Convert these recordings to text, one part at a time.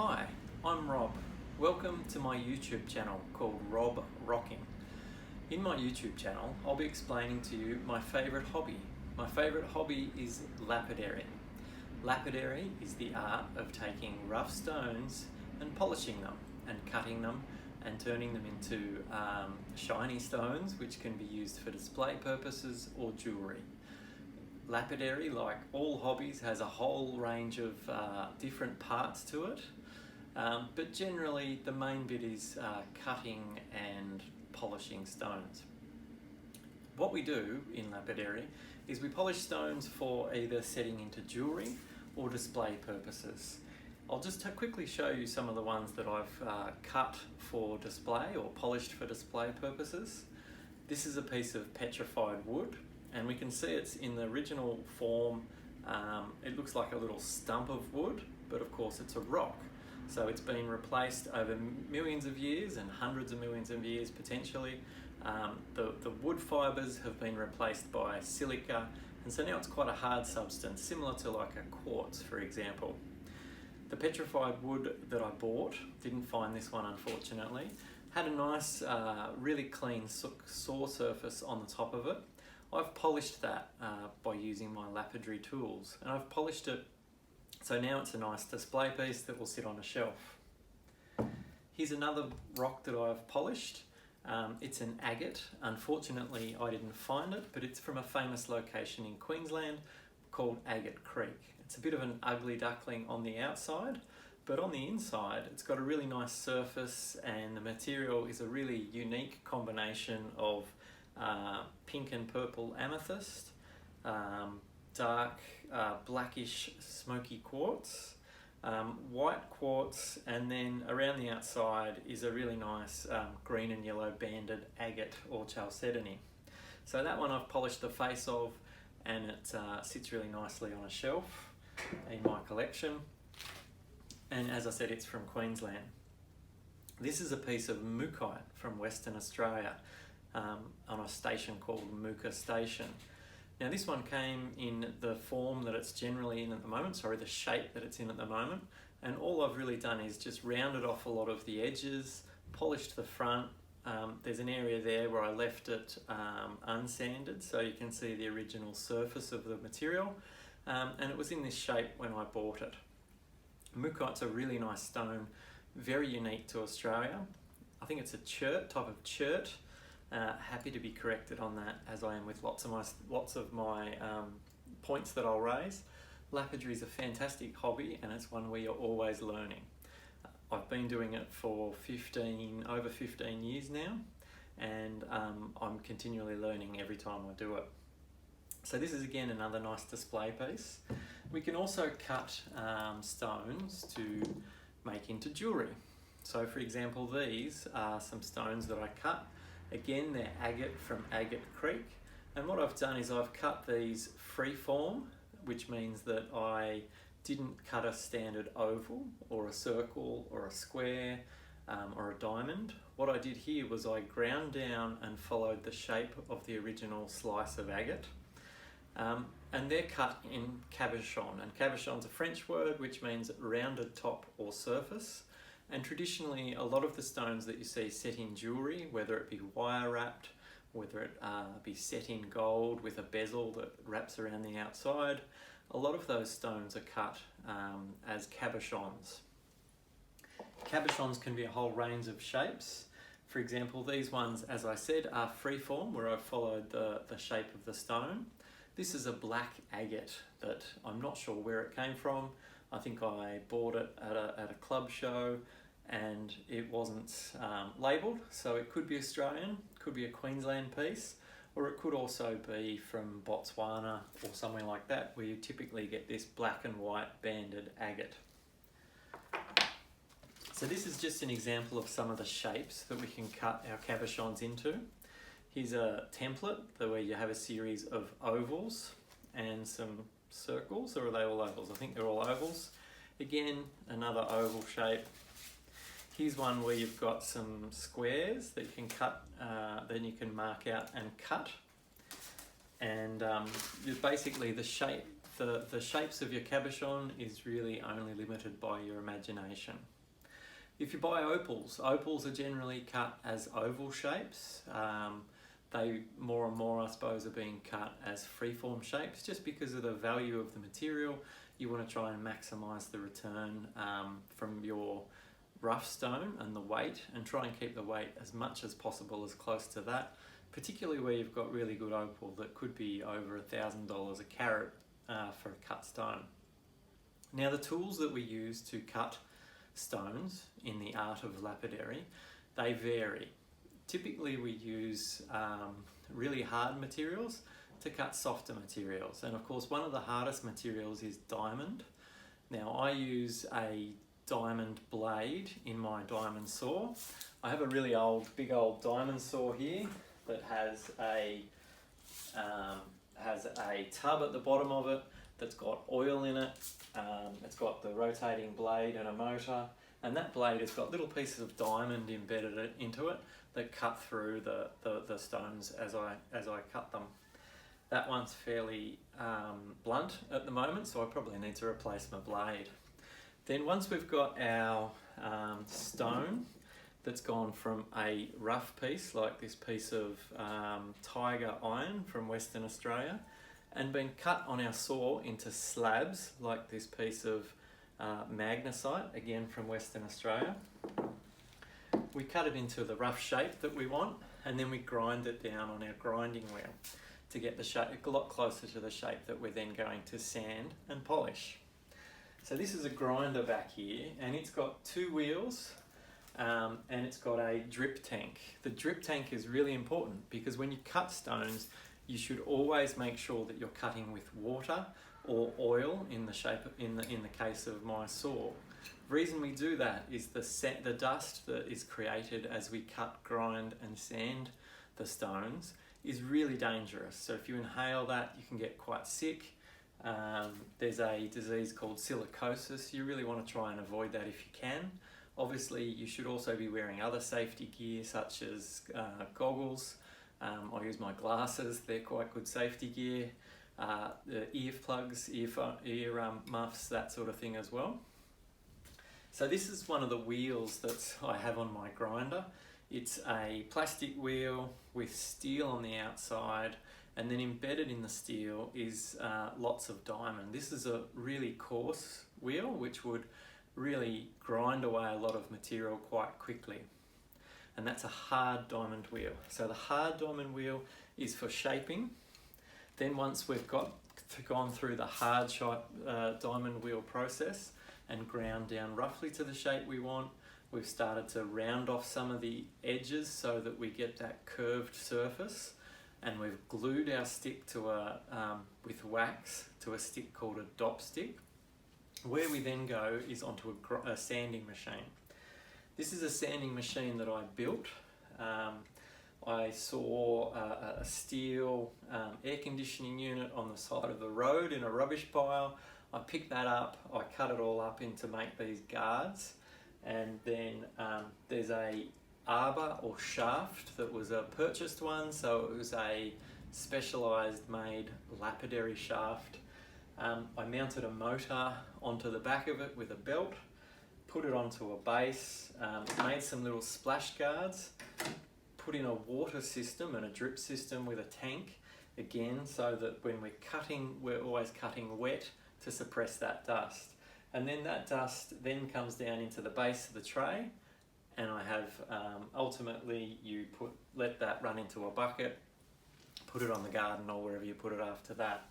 Hi, I'm Rob. Welcome to my YouTube channel called Rob Rocking. In my YouTube channel, I'll be explaining to you my favourite hobby. My favourite hobby is lapidary. Lapidary is the art of taking rough stones and polishing them and cutting them and turning them into shiny stones which can be used for display purposes or jewellery. Lapidary, like all hobbies, has a whole range of different parts to it, but generally the main bit is cutting and polishing stones. What we do in lapidary is we polish stones for either setting into jewellery or display purposes. I'll just quickly show you some of the ones that I've cut for display or polished for display purposes. This is a piece of petrified wood, and we can see it's in the original form. It looks like a little stump of wood, but of course it's a rock. So it's been replaced over millions of years and hundreds of millions of years potentially. The wood fibres have been replaced by silica, and so now it's quite a hard substance, similar to like a quartz, for example. The petrified wood that I bought, didn't find this one unfortunately, had a nice, really clean saw surface on the top of it. I've polished that by using my lapidary tools, and I've polished it so now it's a nice display piece that will sit on a shelf. Here's another rock that I've polished. It's an agate. Unfortunately I didn't find it, but it's from a famous location in Queensland called Agate Creek. It's a bit of an ugly duckling on the outside, but on the inside it's got a really nice surface, and the material is a really unique combination of pink and purple amethyst, dark blackish smoky quartz, white quartz, and then around the outside is a really nice green and yellow banded agate or chalcedony. So that one I've polished the face of, and it sits really nicely on a shelf in my collection, and as I said, it's from Queensland. This is a piece of mookaite from Western Australia, on a station called Mooka Station. Now this one came in the form that it's generally in at the moment, the shape that it's in at the moment, and all I've really done is just rounded off a lot of the edges, polished the front. There's an area there where I left it unsanded, so you can see the original surface of the material, and it was in this shape when I bought it. Mookaite's a really nice stone, very unique to Australia. I think it's a type of chert. Happy to be corrected on that, as I am with lots of my points that I'll raise. Lapidary is a fantastic hobby, and it's one where you're always learning. I've been doing it for over 15 years now, and I'm continually learning every time I do it. So this is again another nice display piece. We can also cut stones to make into jewellery. So for example, these are some stones that I cut. Again, they're agate from Agate Creek, and what I've done is I've cut these freeform, which means that I didn't cut a standard oval or a circle or a square or a diamond. What I did here was I ground down and followed the shape of the original slice of agate, and they're cut in cabochon, and cabochon's a French word which means rounded top or surface. And traditionally, a lot of the stones that you see set in jewellery, whether it be wire wrapped, whether it be set in gold with a bezel that wraps around the outside, a lot of those stones are cut as cabochons. Cabochons can be a whole range of shapes. For example, these ones, as I said, are freeform, where I've followed the shape of the stone. This is a black agate that I'm not sure where it came from. I think I bought it at a club show, and it wasn't labelled, so it could be Australian, could be a Queensland piece, or it could also be from Botswana or somewhere like that, where you typically get this black and white banded agate. So this is just an example of some of the shapes that we can cut our cabochons into. Here's a template where you have a series of ovals and some circles, or are they all ovals? I think they're all ovals. Again, another oval shape. Here's one where you've got some squares that you can cut, then you can mark out and cut. And basically the shape the shapes of your cabochon is really only limited by your imagination. If you buy opals, opals are generally cut as oval shapes. They more and more, I suppose, are being cut as freeform shapes just because of the value of the material. You want to try and maximise the return from your rough stone and the weight, and try and keep the weight as much as possible as close to that, particularly where you've got really good opal that could be over $1,000 a carat for a cut stone. Now, the tools that we use to cut stones in the art of lapidary, they vary. Typically we use really hard materials to cut softer materials, and of course one of the hardest materials is diamond. Now, I use a diamond blade in my diamond saw. I have a really big old diamond saw here that has a tub at the bottom of it that's got oil in it. It's got the rotating blade and a motor, and that blade has got little pieces of diamond embedded into it that cut through the stones as I cut them. That one's fairly blunt at the moment, so I probably need to replace my blade. Then once we've got our stone that's gone from a rough piece, like this piece of tiger iron from Western Australia, and been cut on our saw into slabs, like this piece of magnesite, again from Western Australia, we cut it into the rough shape that we want, and then we grind it down on our grinding wheel to get the shape a lot closer to the shape that we're then going to sand and polish. So this is a grinder back here, and it's got two wheels, and it's got a drip tank. The drip tank is really important because when you cut stones, you should always make sure that you're cutting with water or oil in the case of my saw. The reason we do that is the dust that is created as we cut, grind and sand the stones is really dangerous. So if you inhale that, you can get quite sick. There's a disease called silicosis. You really want to try and avoid that if you can. Obviously, you should also be wearing other safety gear such as goggles. I use my glasses, they're quite good safety gear. The earplugs, ear muffs, that sort of thing as well. So this is one of the wheels that I have on my grinder. It's a plastic wheel with steel on the outside, and then embedded in the steel is lots of diamond. This is a really coarse wheel which would really grind away a lot of material quite quickly. And that's a hard diamond wheel. So the hard diamond wheel is for shaping. Then once we've gone through the hard diamond wheel process and ground down roughly to the shape we want, we've started to round off some of the edges so that we get that curved surface, and we've glued our stick to with wax to a stick called a dop stick. Where we then go is onto a sanding machine. This is a sanding machine that I built. I saw a steel air conditioning unit on the side of the road in a rubbish pile. I picked that up, I cut it all up to make these guards, and then there's a arbor or shaft that was a purchased one, so it was a specialised made lapidary shaft. I mounted a motor onto the back of it with a belt, put it onto a base, made some little splash guards, put in a water system and a drip system with a tank, again, so that when we're cutting, we're always cutting wet to suppress that dust. And then that dust then comes down into the base of the tray, and I have ultimately you let that run into a bucket, put it on the garden or wherever you put it after that.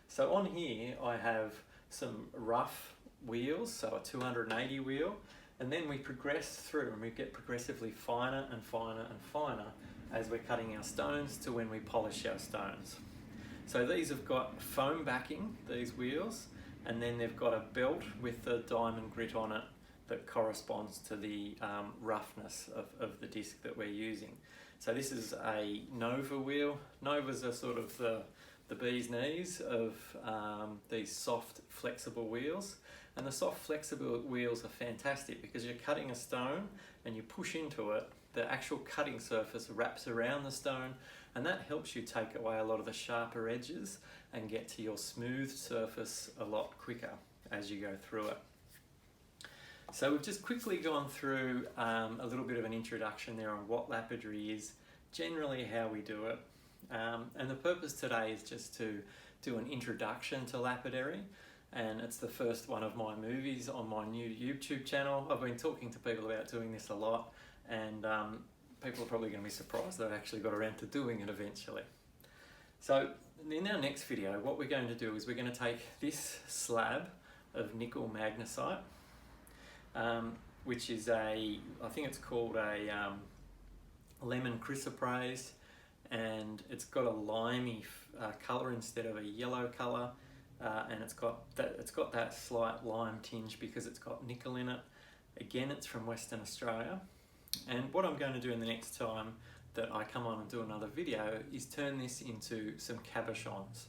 So on here I have some rough wheels, so a 280 wheel, and then we progress through and we get progressively finer and finer and finer as we're cutting our stones to when we polish our stones. So these have got foam backing, these wheels, and then they've got a belt with the diamond grit on it that corresponds to the roughness of the disc that we're using. So this is a Nova wheel. Novas are sort of the bee's knees of these soft, flexible wheels. And the soft flexible wheels are fantastic because you're cutting a stone and you push into it, the actual cutting surface wraps around the stone, and that helps you take away a lot of the sharper edges and get to your smooth surface a lot quicker as you go through it. So we've just quickly gone through a little bit of an introduction there on what lapidary is, generally how we do it. And the purpose today is just to do an introduction to lapidary, and it's the first one of my movies on my new YouTube channel. I've been talking to people about doing this a lot, and people are probably going to be surprised that I actually got around to doing it eventually. So in our next video, what we're going to do is we're going to take this slab of nickel magnesite, which is I think it's called a lemon chrysoprase, and it's got a limey colour instead of a yellow colour, and it's got that slight lime tinge because it's got nickel in it. Again, it's from Western Australia, and what I'm going to do in the next time that I come on and do another video is turn this into some cabochons.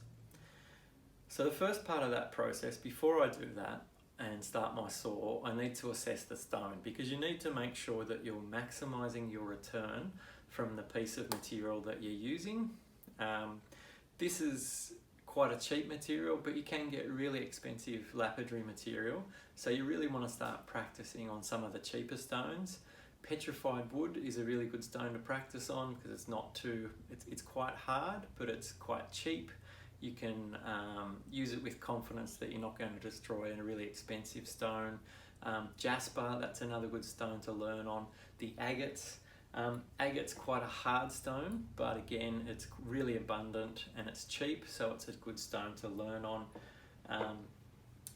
So the first part of that process, before I do that and start my saw, I need to assess the stone, because you need to make sure that you're maximising your return from the piece of material that you're using. This is quite a cheap material, but you can get really expensive lapidary material, so you really want to start practicing on some of the cheaper stones. Petrified wood is a really good stone to practice on because it's not too, it's quite hard, but it's quite cheap. You can use it with confidence that you're not going to destroy a really expensive stone. Jasper, that's another good stone to learn on. The agates. Agate's quite a hard stone, but again, it's really abundant and it's cheap, so it's a good stone to learn on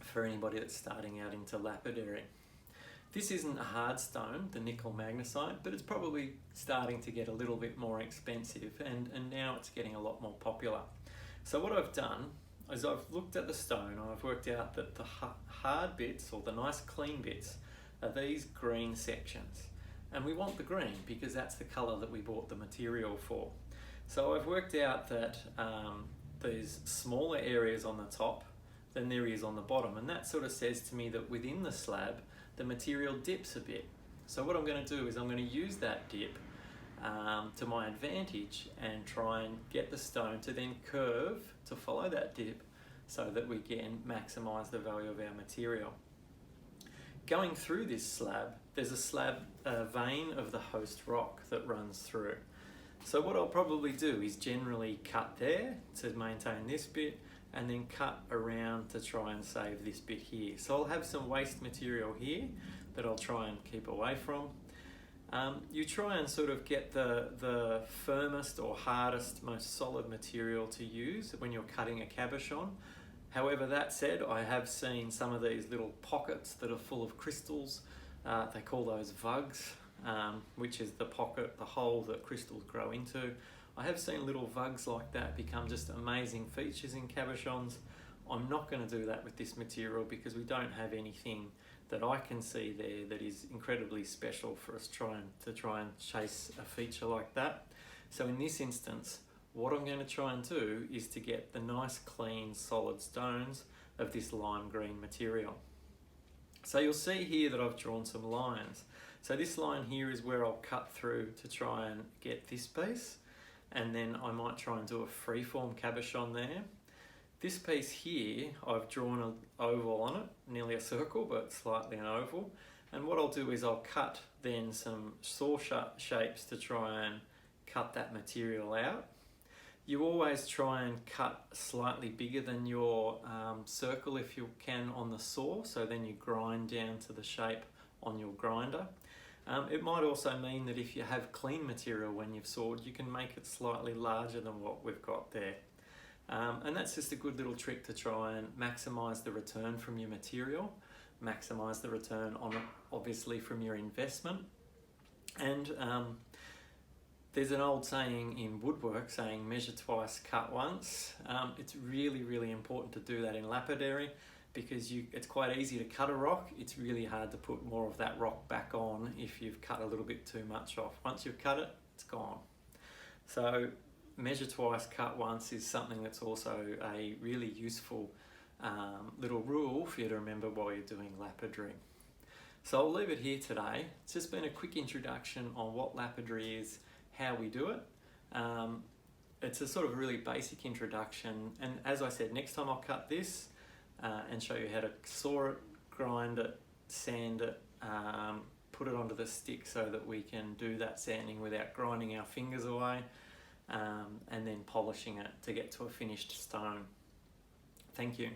for anybody that's starting out into lapidary. This isn't a hard stone, the nickel magnesite, but it's probably starting to get a little bit more expensive, and now it's getting a lot more popular. So what I've done is I've looked at the stone and I've worked out that the hard bits, or the nice clean bits, are these green sections. And we want the green because that's the colour that we bought the material for. So I've worked out that there's smaller areas on the top than there is on the bottom, and that sort of says to me that within the slab the material dips a bit. So what I'm going to do is I'm going to use that dip to my advantage and try and get the stone to then curve to follow that dip so that we can maximise the value of our material. Going through this slab, there's a slab vein of the host rock that runs through. So what I'll probably do is generally cut there to maintain this bit, and then cut around to try and save this bit here. So I'll have some waste material here that I'll try and keep away from. You try and sort of get the firmest or hardest, most solid material to use when you're cutting a cabochon. However, that said, I have seen some of these little pockets that are full of crystals. They call those vugs, which is the pocket, the hole that crystals grow into. I have seen little vugs like that become just amazing features in cabochons. I'm not going to do that with this material because we don't have anything that I can see there that is incredibly special for us to try and chase a feature like that. So in this instance, what I'm going to try and do is to get the nice clean solid stones of this lime green material. So you'll see here that I've drawn some lines. So this line here is where I'll cut through to try and get this piece, and then I might try and do a freeform cabochon there. This piece here, I've drawn an oval on it, nearly a circle, but slightly an oval. And what I'll do is I'll cut then some saw shapes to try and cut that material out. You always try and cut slightly bigger than your circle if you can on the saw, so then you grind down to the shape on your grinder. It might also mean that if you have clean material when you've sawed, you can make it slightly larger than what we've got there. And that's just a good little trick to try and maximise the return from your material, maximise the return on it, obviously, from your investment. And there's an old saying in woodwork saying measure twice, cut once. It's really, really important to do that in lapidary, because it's quite easy to cut a rock. It's really hard to put more of that rock back on if you've cut a little bit too much off. Once you've cut it, it's gone. So measure twice, cut once is something that's also a really useful little rule for you to remember while you're doing lapidary. So I'll leave it here today. It's just been a quick introduction on what lapidary is, how we do it. It's a sort of really basic introduction, and as I said, next time I'll cut this and show you how to saw it, grind it, sand it, put it onto the stick so that we can do that sanding without grinding our fingers away, and then polishing it to get to a finished stone. Thank you.